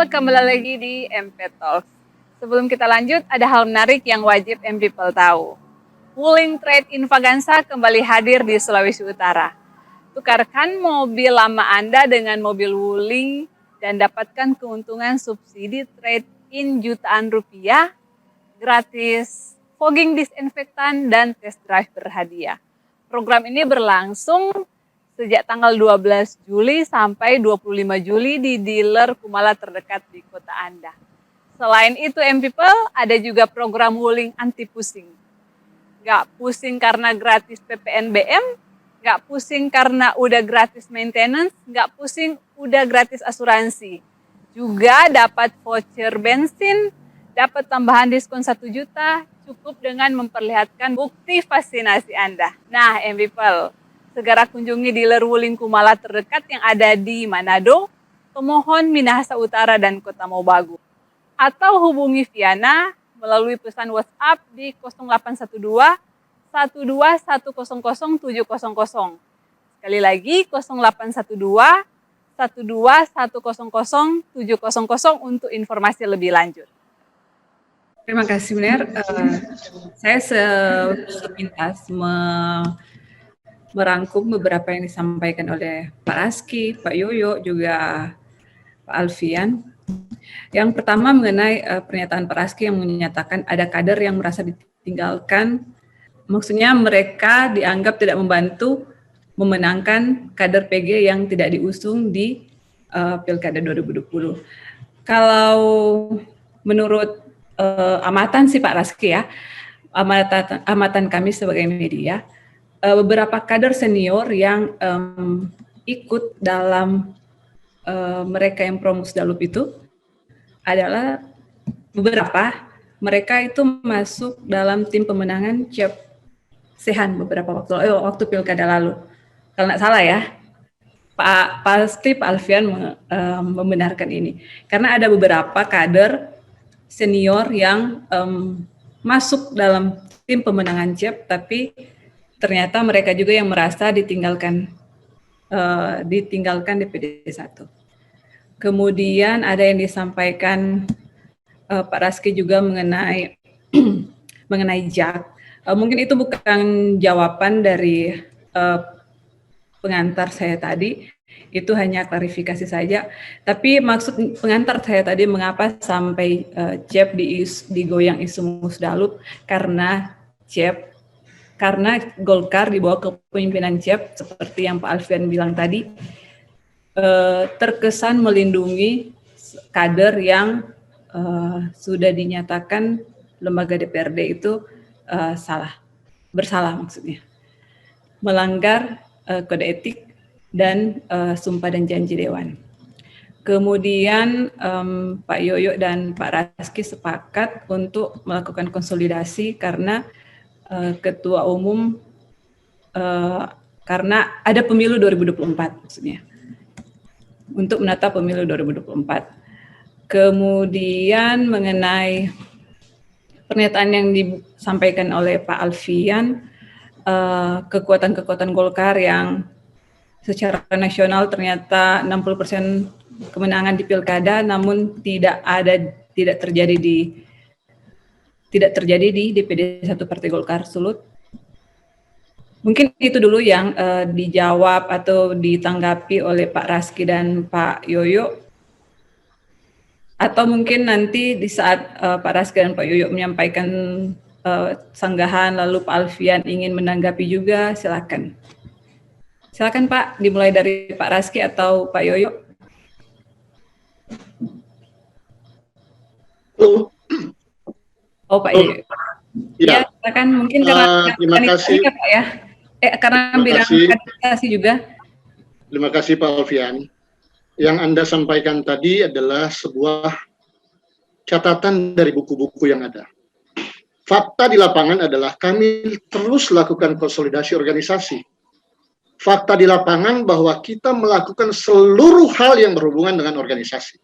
kembali lagi di MP Talks. Sebelum kita lanjut, ada hal menarik yang wajib MPeople tahu. Wuling Trade Infagansa kembali hadir di Sulawesi Utara. Tukarkan mobil lama Anda dengan mobil Wuling dan dapatkan keuntungan subsidi trade-in jutaan rupiah, gratis fogging disinfektan, dan test drive berhadiah. Program ini berlangsung sejak tanggal 12 Juli sampai 25 Juli di dealer Kumala terdekat di kota Anda. Selain itu, MPeople ada juga program Wuling anti pusing. Nggak pusing karena gratis PPNBM, nggak pusing karena udah gratis maintenance, nggak pusing udah gratis asuransi. Juga dapat voucher bensin, dapat tambahan diskon 1 juta, cukup dengan memperlihatkan bukti vaksinasi Anda. Nah, MPeople, segera kunjungi dealer Wuling Kumala terdekat yang ada di Manado, Tomohon, Minahasa Utara, dan Kota Mobagu. Atau hubungi Viana melalui pesan WhatsApp di 0812 12 100 700. Sekali lagi 0812 12 100 700 untuk informasi lebih lanjut. Terima kasih, Miner. Saya sepintas merangkum beberapa yang disampaikan oleh Pak Raski, Pak Yoyo, juga Pak Alfian. Yang pertama mengenai pernyataan Pak Raski yang menyatakan ada kader yang merasa ditinggalkan. Maksudnya mereka dianggap tidak membantu memenangkan kader PG yang tidak diusung di Pilkada 2020. Kalau menurut amatan sih Pak Raski ya, amatan kami sebagai media, beberapa kader senior yang ikut dalam mereka yang Promusdalup itu adalah beberapa mereka itu masuk dalam tim pemenangan Ciap Sehan beberapa waktu pilkada lalu. Kalau nggak salah ya, pasti Pak Alfian membenarkan ini. Karena ada beberapa kader senior yang masuk dalam tim pemenangan Ciap, tapi ternyata mereka juga yang merasa ditinggalkan DPD 1. Kemudian ada yang disampaikan Pak Raski juga mengenai JAK. Mungkin itu bukan jawaban dari pengantar saya tadi, itu hanya klarifikasi saja. Tapi maksud pengantar saya tadi mengapa sampai JAK digoyang isu Musdalup, karena Golkar di bawah kepemimpinan JAK seperti yang Pak Alfian bilang tadi, terkesan melindungi kader yang sudah dinyatakan lembaga DPRD itu bersalah maksudnya, melanggar kode etik dan sumpah dan janji dewan. Kemudian Pak Yoyo dan Pak Raski sepakat untuk melakukan konsolidasi karena ketua umum karena ada pemilu 2024 maksudnya, untuk menata pemilu 2024. Kemudian mengenai pernyataan yang disampaikan oleh Pak Alfian, kekuatan-kekuatan Golkar yang secara nasional ternyata 60% kemenangan di pilkada, namun tidak terjadi di DPD 1 Partai Golkar Sulut. Mungkin itu dulu yang dijawab atau ditanggapi oleh Pak Raski dan Pak Yoyo. Atau mungkin nanti di saat Pak Raski dan Pak Yoyo menyampaikan sanggahan, lalu Pak Alfian ingin menanggapi juga, silakan. Silakan Pak, dimulai dari Pak Raski atau Pak Yoyo. Halo. Oh Pak Yoyo. Ya, silakan. Mungkin karena terima kasih ya Pak ya. Karena bidang administrasi juga. Terima kasih Pak Alfian. Yang Anda sampaikan tadi adalah sebuah catatan dari buku-buku yang ada. Fakta di lapangan adalah kami terus lakukan konsolidasi organisasi. Fakta di lapangan bahwa kita melakukan seluruh hal yang berhubungan dengan organisasi.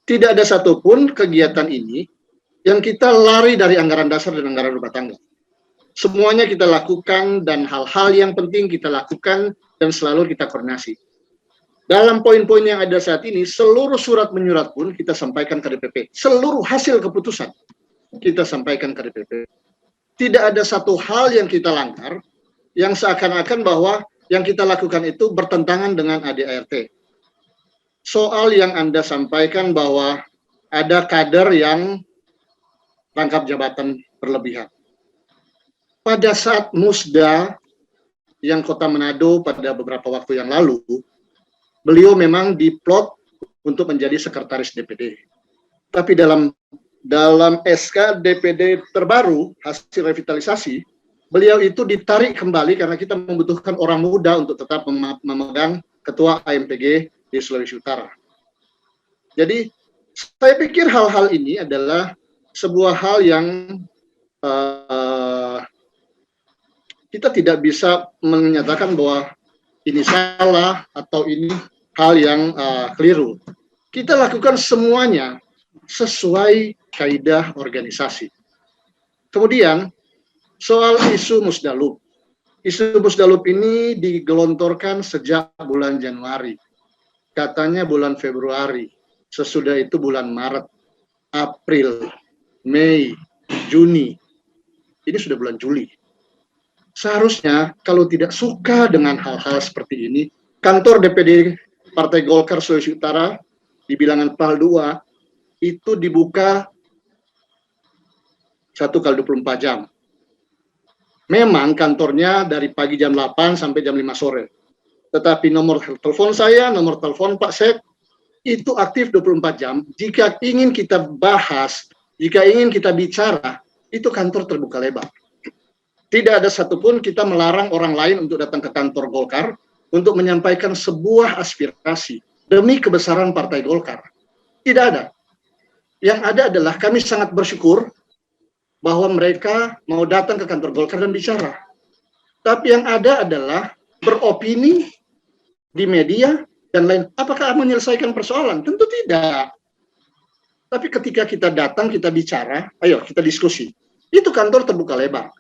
Tidak ada satupun kegiatan ini yang kita lari dari anggaran dasar dan anggaran rumah tangga. Semuanya kita lakukan dan hal-hal yang penting kita lakukan dan selalu kita koordinasi. Dalam poin-poin yang ada saat ini, seluruh surat menyurat pun kita sampaikan ke DPP. Seluruh hasil keputusan kita sampaikan ke DPP. Tidak ada satu hal yang kita langgar, yang seakan-akan bahwa yang kita lakukan itu bertentangan dengan ADART. Soal yang Anda sampaikan bahwa ada kader yang rangkap jabatan berlebihan. Pada saat Musda yang Kota Manado pada beberapa waktu yang lalu, beliau memang diplot untuk menjadi sekretaris DPD. Tapi dalam SK DPD terbaru, hasil revitalisasi, beliau itu ditarik kembali karena kita membutuhkan orang muda untuk tetap memegang ketua AMPG di Sulawesi Utara. Jadi, saya pikir hal-hal ini adalah sebuah hal yang kita tidak bisa menyatakan bahwa ini salah atau ini hal yang keliru. Kita lakukan semuanya sesuai kaidah organisasi. Kemudian soal isu Musdalub. Isu Musdalub ini digelontorkan sejak bulan Januari. Katanya bulan Februari. Sesudah itu bulan Maret, April, Mei, Juni. Ini sudah bulan Juli. Seharusnya kalau tidak suka dengan hal-hal seperti ini, kantor DPD Partai Golkar Sulawesi Utara di bilangan PAL 2 itu dibuka 1x24 jam. Memang kantornya dari pagi jam 8 sampai jam 5 sore. Tetapi nomor telepon saya, nomor telepon Pak Sek, itu aktif 24 jam. Jika ingin kita bahas, jika ingin kita bicara, itu kantor terbuka lebar. Tidak ada satupun kita melarang orang lain untuk datang ke kantor Golkar untuk menyampaikan sebuah aspirasi demi kebesaran Partai Golkar. Tidak ada. Yang ada adalah kami sangat bersyukur bahwa mereka mau datang ke kantor Golkar dan bicara. Tapi yang ada adalah beropini di media dan lain. Apakah menyelesaikan persoalan? Tentu tidak. Tapi ketika kita datang, kita bicara, ayo kita diskusi. Itu kantor terbuka lebar.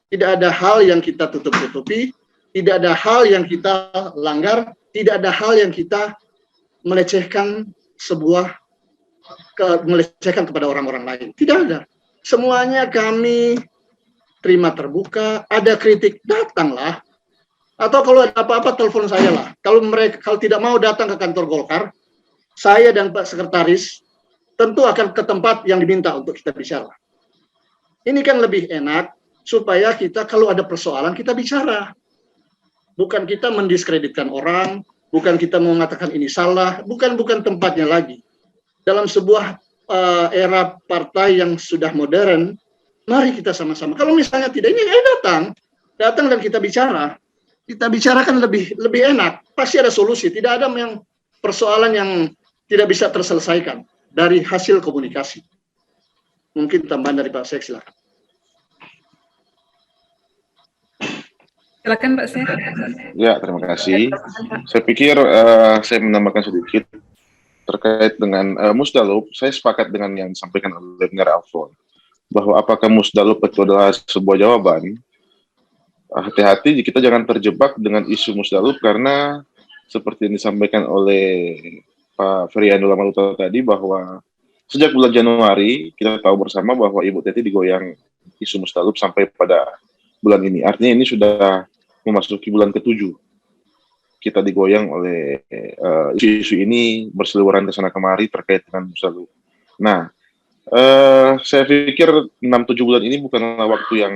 Tidak ada hal yang kita tutup-tutupi, tidak ada hal yang kita langgar, tidak ada hal yang kita melecehkan melecehkan kepada orang-orang lain. Tidak ada. Semuanya kami terima terbuka, ada kritik, datanglah. Atau kalau ada apa-apa, telepon saya lah. Kalau tidak mau datang ke kantor Golkar, saya dan Pak Sekretaris tentu akan ke tempat yang diminta untuk kita bicara. Ini kan lebih enak, supaya kita kalau ada persoalan, kita bicara. Bukan kita mendiskreditkan orang, bukan kita mengatakan ini salah, bukan tempatnya lagi. Dalam sebuah era partai yang sudah modern, mari kita sama-sama. Kalau misalnya tidak, ini datang dan kita bicara. Kita bicarakan lebih enak. Pasti ada solusi. Tidak ada yang persoalan yang tidak bisa terselesaikan dari hasil komunikasi. Mungkin tambahan dari Pak Sek, silakan. Silakan Pak Sek. Ya, terima kasih. Saya pikir saya menambahkan sedikit terkait dengan Musdalub. Saya sepakat dengan yang disampaikan oleh Bung Alfon bahwa apakah Musdalub itu adalah sebuah jawaban. Hati-hati kita jangan terjebak dengan isu Musdalub karena seperti yang disampaikan oleh Pak Feriando Lamaluta tadi bahwa sejak bulan Januari kita tahu bersama bahwa Ibu Teti digoyang isu Musdalub sampai pada bulan ini. Artinya ini sudah memasuki bulan ke-7. Kita digoyang oleh isu-isu ini berseliweran ke sana kemari terkait dengan Musdalub. Nah, saya pikir 6-7 bulan ini bukanlah waktu yang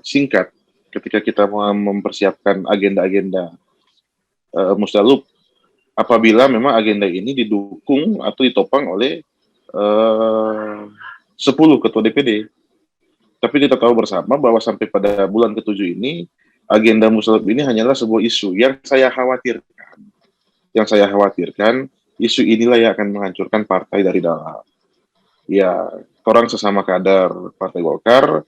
singkat ketika kita mau mempersiapkan agenda-agenda Musdalub apabila memang agenda ini didukung atau ditopang oleh 10 ketua DPD. Tapi kita tahu bersama bahwa sampai pada bulan ke-7 ini agenda Musdalub ini hanyalah sebuah isu yang saya khawatirkan. Yang saya khawatirkan isu inilah yang akan menghancurkan partai dari dalam. Ya, orang sesama kader Partai Golkar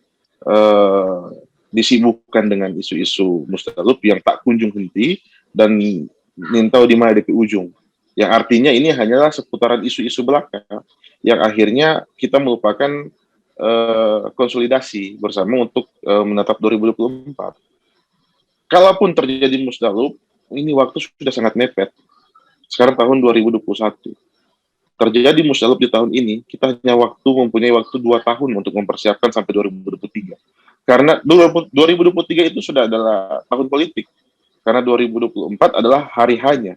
disibukkan dengan isu-isu Musdalub yang tak kunjung henti dan nintau di mana di ujung. Yang artinya ini hanyalah seputaran isu-isu belaka yang akhirnya kita melupakan konsolidasi bersama untuk menetap 2024. Kalaupun terjadi Musdalub, ini waktu sudah sangat mepet. Sekarang tahun 2021. Terjadi musyawarah di tahun ini, kita hanya mempunyai waktu 2 tahun untuk mempersiapkan sampai 2023. Karena 2023 itu sudah adalah tahun politik. Karena 2024 adalah hari hanya.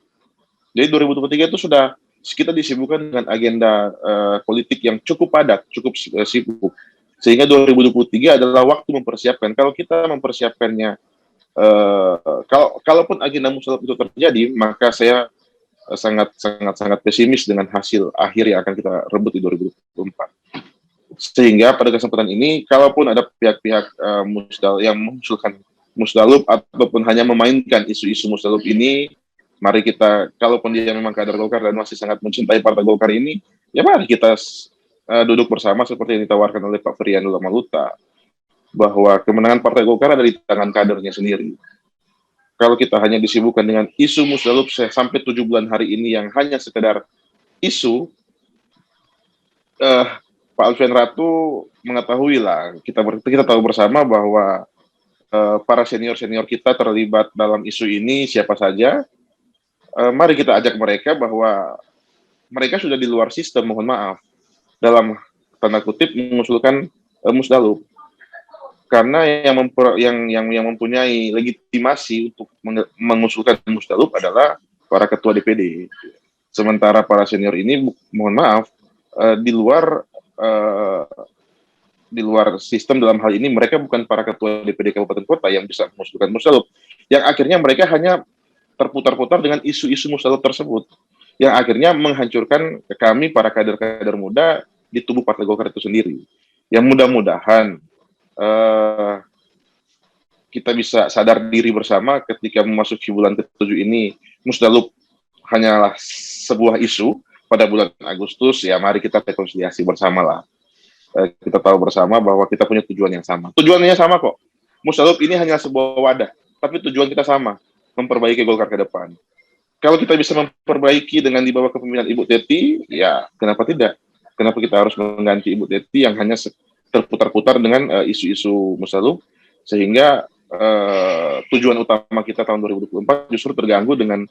Jadi 2023 itu sudah kita disibukkan dengan agenda politik yang cukup padat, cukup sibuk. Sehingga 2023 adalah waktu mempersiapkan. Kalau kita mempersiapkannya, kalaupun agenda musyawarah itu terjadi, maka saya sangat pesimis dengan hasil akhir yang akan kita rebut di 2024. Sehingga pada kesempatan ini, kalaupun ada pihak-pihak yang mengusulkan musdalup ataupun hanya memainkan isu-isu musdalup ini, mari kita, kalaupun dia memang kader Golkar dan masih sangat mencintai Partai Golkar ini, ya mari kita duduk bersama seperti yang ditawarkan oleh Pak Feriando Lamaluta, bahwa kemenangan Partai Golkar ada di tangan kadernya sendiri. Kalau kita hanya disibukkan dengan isu musdalup sampai 7 bulan hari ini yang hanya sekedar isu, Pak Alfian Ratu mengetahui lah, kita tahu bersama bahwa para senior-senior kita terlibat dalam isu ini siapa saja. Mari kita ajak mereka bahwa mereka sudah di luar sistem, mohon maaf, dalam tanda kutip mengusulkan musdalup. Karena yang mempunyai legitimasi untuk mengusulkan musdalup adalah para ketua DPD. Sementara para senior ini, mohon maaf, di luar sistem dalam hal ini mereka bukan para ketua DPD kabupaten kota yang bisa mengusulkan musdalup. Yang akhirnya mereka hanya terputar-putar dengan isu-isu musdalup tersebut, yang akhirnya menghancurkan kami para kader-kader muda di tubuh Partai Golkar itu sendiri. Yang mudah-mudahan kita bisa sadar diri bersama ketika memasuki bulan ke-7 ini, musdalup hanyalah sebuah isu. Pada bulan Agustus, ya mari kita rekonsiliasi bersama lah. Kita tahu bersama bahwa kita punya tujuan yang sama. Tujuannya sama kok. Musdalup ini hanya sebuah wadah, tapi tujuan kita sama, memperbaiki Golkar ke depan. Kalau kita bisa memperbaiki dengan di bawah kepemimpinan Ibu Teti, ya kenapa tidak? Kenapa kita harus mengganti Ibu Teti yang hanya terputar-putar dengan isu-isu musdalup, sehingga tujuan utama kita tahun 2024 justru terganggu dengan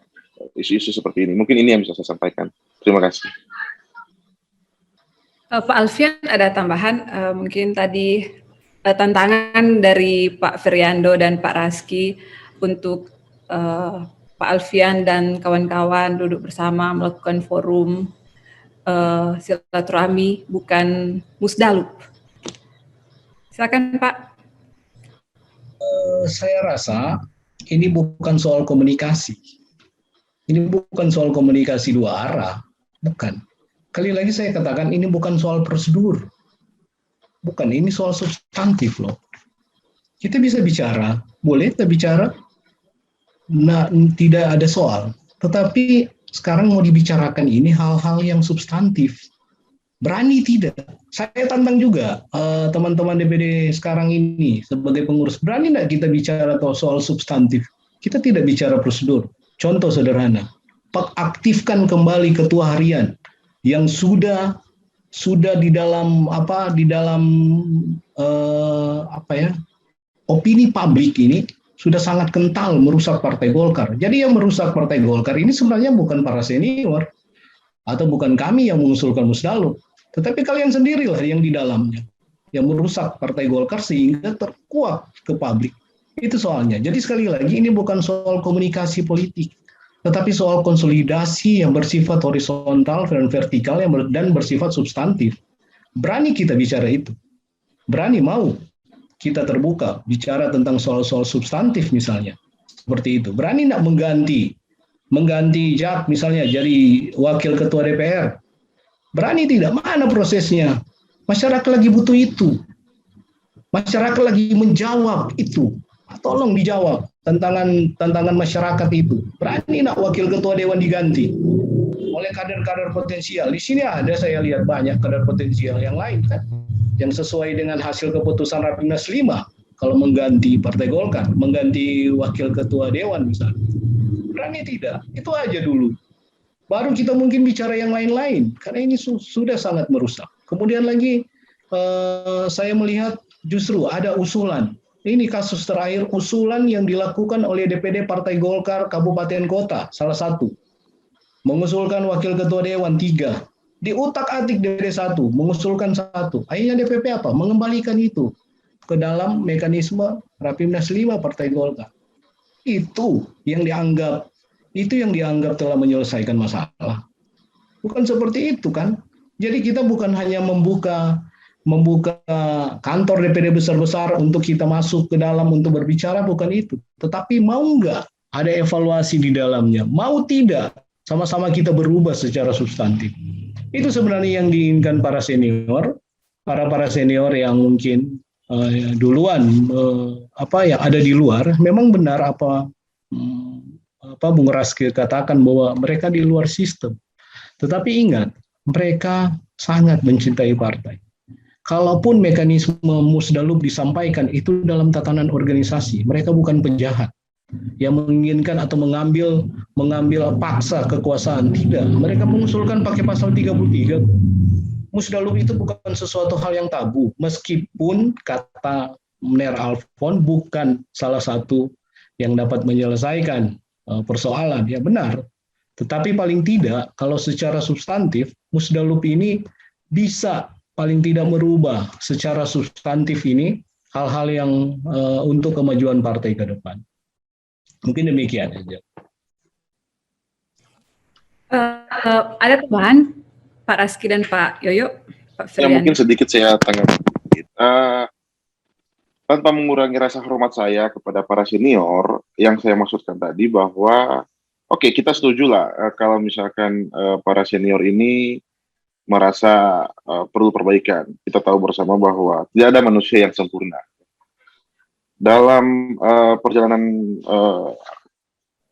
isu-isu seperti ini. Mungkin ini yang bisa saya sampaikan. Terima kasih. Pak Alfian, ada tambahan, mungkin tadi tantangan dari Pak Feriando dan Pak Raski untuk Pak Alfian dan kawan-kawan duduk bersama melakukan forum silaturahmi, bukan musdalup. Silakan Pak. Saya rasa ini bukan soal komunikasi. Ini bukan soal komunikasi dua arah, bukan. Kali lagi saya katakan ini bukan soal prosedur. Bukan, ini soal substantif loh. Kita bisa bicara, boleh kita bicara, nah, tidak ada soal. Tetapi sekarang mau dibicarakan ini hal-hal yang substantif. Berani tidak? Saya tantang juga teman-teman DPD sekarang ini sebagai pengurus. Berani tidak kita bicara soal substantif? Kita tidak bicara prosedur. Contoh sederhana, aktifkan kembali ketua harian yang sudah di dalam opini publik ini sudah sangat kental merusak Partai Golkar. Jadi yang merusak Partai Golkar ini sebenarnya bukan para senior atau bukan kami yang mengusulkan musdalup, tetapi kalian sendirilah yang di dalamnya yang merusak Partai Golkar sehingga terkuak ke publik. Itu soalnya. Jadi sekali lagi ini bukan soal komunikasi politik, tetapi soal konsolidasi yang bersifat horizontal dan vertikal dan bersifat substantif. Berani kita bicara itu. Berani mau kita terbuka bicara tentang soal-soal substantif misalnya. Seperti itu. Berani tidak mengganti Jack misalnya jadi wakil ketua DPR. Berani tidak? Mana prosesnya? Masyarakat lagi butuh itu. Masyarakat lagi menjawab itu. Tolong dijawab tantangan masyarakat itu. Berani nak wakil ketua dewan diganti oleh kader-kader potensial? Di sini ada, saya lihat banyak kader potensial yang lain kan, yang sesuai dengan hasil keputusan Rapimnas 5 kalau mengganti Partai Golkar, mengganti wakil ketua dewan misalnya. Berani tidak? Itu aja dulu. Baru kita mungkin bicara yang lain-lain, karena ini sudah sangat merusak. Kemudian lagi saya melihat justru ada usulan Ini kasus terakhir usulan yang dilakukan oleh DPD Partai Golkar Kabupaten Kota, salah satu. Mengusulkan wakil ketua dewan 3. Diutak-atik DPD 1, mengusulkan 1. Akhirnya DPP apa? Mengembalikan itu ke dalam mekanisme Rapimnas 5 Partai Golkar. Itu yang dianggap telah menyelesaikan masalah. Bukan seperti itu kan? Jadi kita bukan hanya membuka kantor DPD besar-besar untuk kita masuk ke dalam untuk berbicara, bukan itu. Tetapi mau nggak ada evaluasi di dalamnya? Mau tidak? Sama-sama kita berubah secara substantif. Itu sebenarnya yang diinginkan para senior yang mungkin duluan yang ada di luar. Memang benar apa Bung Raski katakan bahwa mereka di luar sistem. Tetapi ingat, mereka sangat mencintai partai. Kalaupun mekanisme Musdalub disampaikan itu dalam tatanan organisasi, mereka bukan penjahat yang menginginkan atau mengambil paksa kekuasaan. Tidak, mereka mengusulkan pakai pasal 33. Musdalub itu bukan sesuatu hal yang tabu, meskipun kata Mner Alfon bukan salah satu yang dapat menyelesaikan persoalan, ya benar. Tetapi paling tidak, kalau secara substantif, Musdalub ini bisa paling tidak merubah secara substantif ini hal-hal yang untuk kemajuan partai ke depan. Mungkin demikian saja. Ada tambahan Pak Raski dan Pak Yoyo? Pak Ya, Ferdian. mungkin sedikit saya tanggapi sedikit. Tanpa mengurangi rasa hormat saya kepada para senior, yang saya maksudkan tadi bahwa oke, kita setuju lah kalau misalkan para senior ini merasa perlu perbaikan. Kita tahu bersama bahwa tidak ada manusia yang sempurna. Dalam perjalanan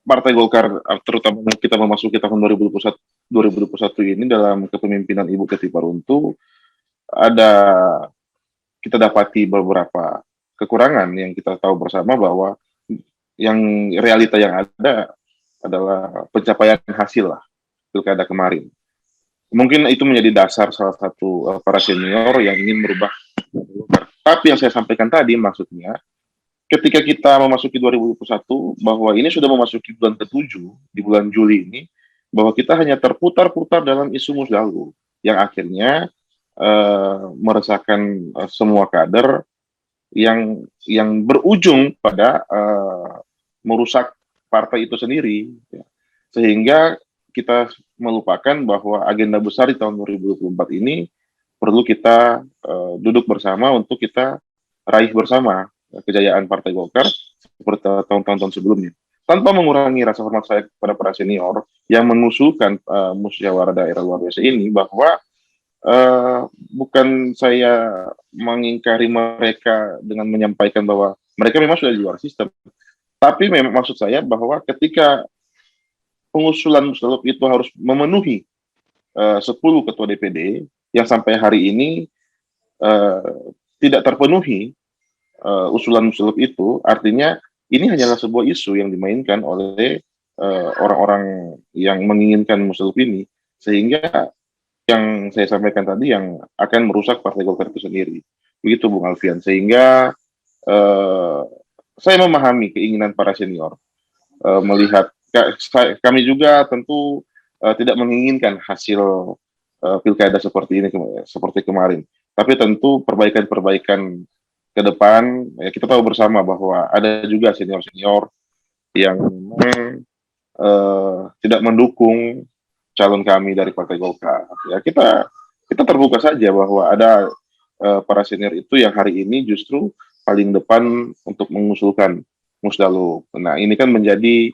Partai Golkar, terutama kita memasuki tahun 2021 ini dalam kepemimpinan Ibu Ketty Paruntu, kita dapati beberapa kekurangan yang kita tahu bersama bahwa yang realita yang ada adalah pencapaian hasil lah pilkada kemarin. Mungkin itu menjadi dasar salah satu para senior yang ingin merubah. Tapi yang saya sampaikan tadi maksudnya, ketika kita memasuki 2021, bahwa ini sudah memasuki bulan ke-7, di bulan Juli ini, bahwa kita hanya terputar-putar dalam isu Musdalub, yang akhirnya meresahkan semua kader, yang berujung pada merusak partai itu sendiri. Ya. Sehingga kita melupakan bahwa agenda besar di tahun 2024 ini perlu kita duduk bersama untuk kita raih bersama kejayaan Partai Golkar seperti tahun-tahun sebelumnya. Tanpa mengurangi rasa hormat saya kepada para senior yang mengusulkan musyawarah daerah luar biasa ini, bahwa bukan saya mengingkari mereka dengan menyampaikan bahwa mereka memang sudah di luar sistem. Tapi memang maksud saya bahwa ketika pengusulan Musdalub itu harus memenuhi 10 ketua DPD yang sampai hari ini tidak terpenuhi usulan Musdalub itu, artinya ini hanyalah sebuah isu yang dimainkan oleh orang-orang yang menginginkan Musdalub ini, sehingga yang saya sampaikan tadi yang akan merusak Partai Golkar itu sendiri. Begitu Bung Alfian, sehingga saya memahami keinginan para senior melihat. Kami juga tentu tidak menginginkan hasil pilkada seperti ini seperti kemarin. Tapi tentu perbaikan-perbaikan ke depan, ya kita tahu bersama bahwa ada juga senior-senior yang memang tidak mendukung calon kami dari Partai Golkar. Ya kita terbuka saja bahwa ada para senior itu yang hari ini justru paling depan untuk mengusulkan Musdalub. Nah, ini kan menjadi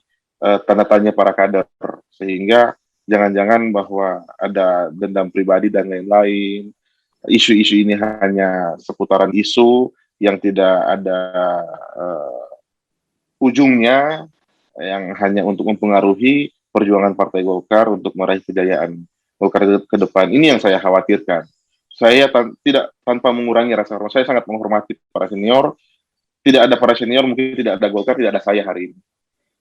tanda tanya para kader, sehingga jangan-jangan bahwa ada dendam pribadi dan lain-lain. Isu-isu ini hanya seputaran isu yang tidak ada ujungnya, yang hanya untuk mempengaruhi perjuangan Partai Golkar untuk meraih kejayaan Golkar ke depan. Ini yang saya khawatirkan. Saya tidak tanpa mengurangi rasa hormat, saya sangat menghormati para senior. Tidak ada para senior, mungkin tidak ada Golkar, tidak ada saya hari ini.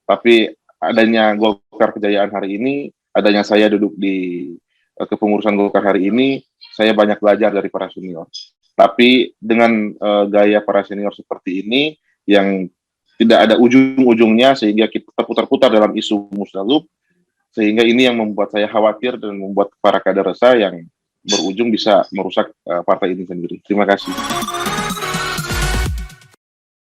Tapi adanya Golkar kejayaan hari ini, adanya saya duduk di kepengurusan Golkar hari ini, saya banyak belajar dari para senior. Tapi dengan gaya para senior seperti ini, yang tidak ada ujung-ujungnya sehingga kita terputar-putar dalam isu Musdalub, sehingga ini yang membuat saya khawatir dan membuat para kader resah yang berujung bisa merusak partai ini sendiri. Terima kasih.